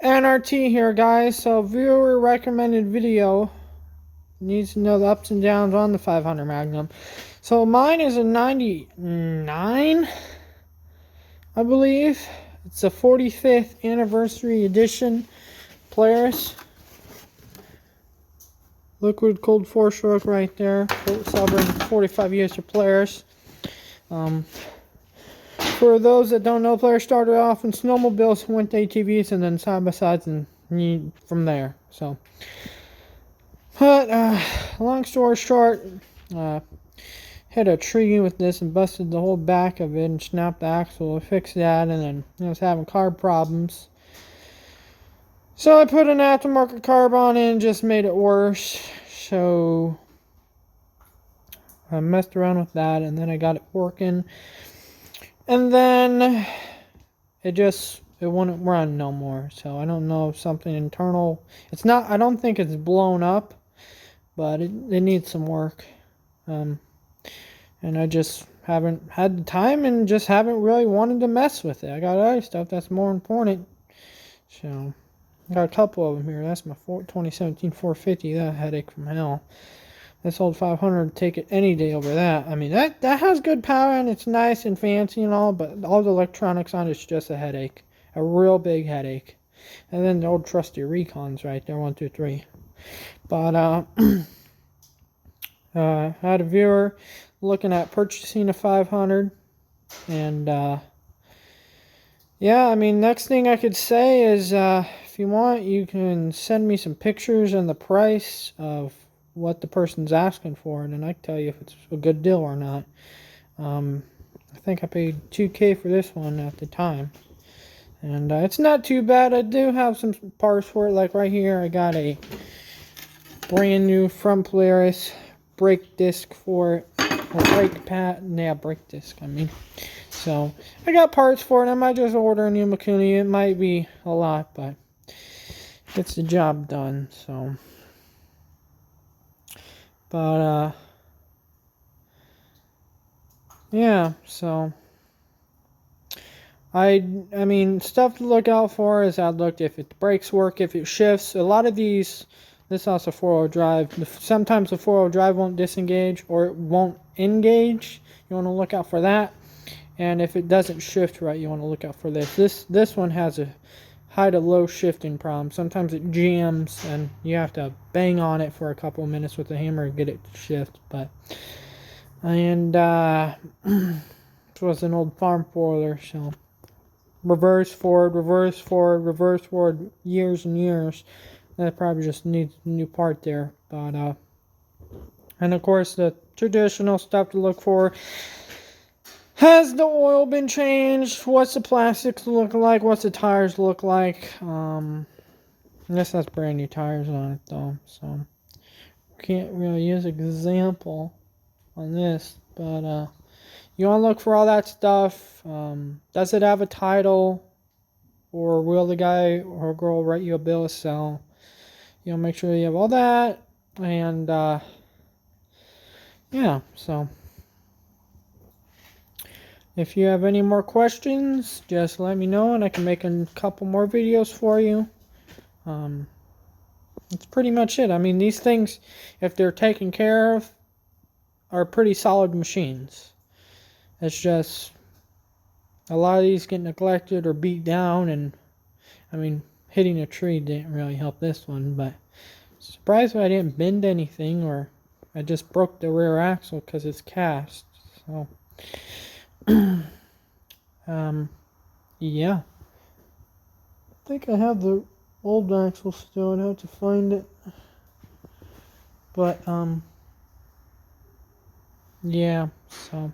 N.R.T here, guys. So, viewer recommended video needs to know the ups and downs on the 500 Magnum. So, mine is a 99, I believe. It's a 45th anniversary edition Polaris. Liquid cold 4-stroke right there. Celebrating 45 years of Polaris. For those that don't know, Polaris started off in snowmobiles, went to ATVs, and then side-by-sides, and from there. So, but long story short, hit a tree with this and busted the whole back of it and snapped the axle. I fixed that, and then I was having carb problems. So I put an aftermarket carb on it and just made it worse. So I messed around with that, and then I got it working. And then it wouldn't run no more. So I don't know if something internal. It's not, I don't think it's blown up, but it needs some work. And I just haven't had the time and just haven't really wanted to mess with it. I got other stuff that's more important. So I got a couple of them here. That's my 2017 450. That headache from hell. This old 500, take it any day over that. I mean, that has good power and it's nice and fancy and all, but all the electronics on it's just a headache. A real big headache. And then the old trusty Recons right there, 1, 2, 3. But, I had a viewer looking at purchasing a 500. And, yeah, I mean, next thing I could say is, if you want, you can send me some pictures and the price of what the person's asking for, and then I can tell you if it's a good deal or not. I think I paid $2,000 for this one at the time, and it's not too bad. I do have some parts for it, like right here I got a brand new from Polaris brake disc for it, or brake pad, yeah, brake disc I mean. So I got parts for it. I might just order a new Makuni. It might be a lot, but it's the job done. So but, yeah, so, I mean, stuff to look out for is I'd look if the brakes work, if it shifts. A lot of these, this is also 4-wheel drive. Sometimes the 4-wheel drive won't disengage or it won't engage. You want to look out for that. And if it doesn't shift right, you want to look out for this. This one has a high to low shifting problem. Sometimes it jams and you have to bang on it for a couple of minutes with a hammer to get it to shift. But this was an old farm four-wheeler, so reverse forward, reverse forward, reverse forward, years and years. That probably just needs a new part there. But and of course the traditional stuff to look for. Has the oil been changed? What's the plastics look like? What's the tires look like? I guess that's brand new tires on it though, so can't really use an example on this. But you want to look for all that stuff. Does it have a title? Or will the guy or girl write you a bill of sale? You know, make sure you have all that. And yeah, so if you have any more questions, just let me know and I can make a couple more videos for you. That's pretty much it. I mean, these things, if they're taken care of, are pretty solid machines. It's just a lot of these get neglected or beat down, and I mean, hitting a tree didn't really help this one, but surprised I didn't bend anything, or I just broke the rear axle because it's cast. So yeah, I think I have the old axle still. I'd have to find it, but yeah, so